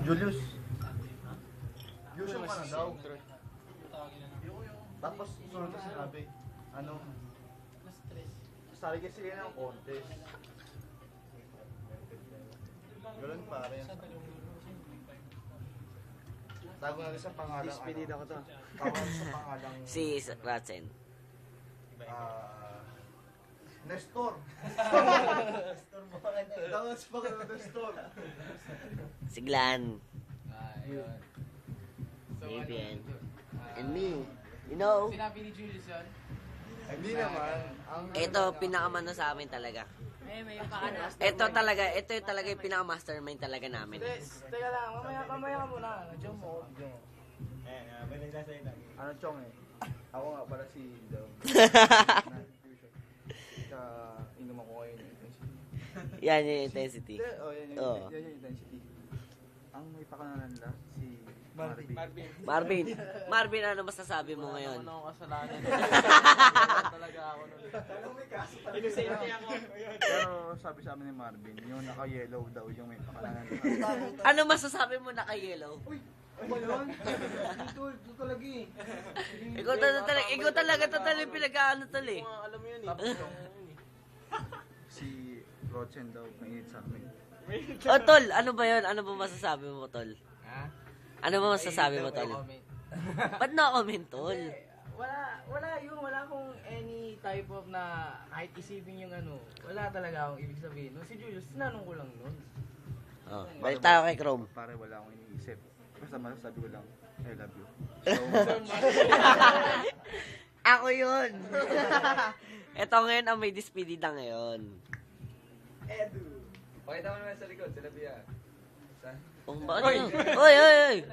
Julius. Julius ka na daw. Tapos sunod na sinabi, ano? Sali kasi yan ang contest. Ganun pa rin. Tago na rin sa pangalang Despedida ko to. Tago na sa pangalang Si Ratzen. Nestor. Tago na sa pangalang Nestor. Si Glenn. Ayun. Fabian. And me. You know, Sinabi ni Julius yun? Hindi naman. ito pinakamano sa amin talaga. May pakana. Ito yung talaga yung pinaka-mastermind talaga namin. Teka lang, mamaya ka muna. Diyan mo. Ano chong eh? Ako nga pala si Dom. Sa inom ako ngayon yung intensity. Yan yung intensity. Oh, yan yung intensity. Ang may pakanalan la, si Marvin. Marvin, ano masasabi mo ngayon? Ano akong kasalanan? Talaga ako nun. Pero sabi sa amin ni Marvin, yung naka-yellow daw yung may pakanalan. Ano masasabi mo naka-yellow? Ano yun? Ito talaga eh. Ikaw talaga yung pinag-ano tol eh. Alam mo yun eh. Si Rochen daw mainit sa amin. O tol, ano ba yun? Ano ba masasabi mo tol? Ha? Ano ba masasabi mo tol? Ba't na-comment tol? Wala yun. Wala akong any type of na kahit isipin yung ano. Wala talaga akong ibig sabihin. No, si Julius, tinanong ko lang nun. Oh, balik tayo kay Chrome. Pare wala akong iniisip. Basta masasabi ko lang, I love you. Ako yun. Ito ngayon ang may despedida ngayon. Pakita mo naman sa likod, sila Bia. Oy! Oy!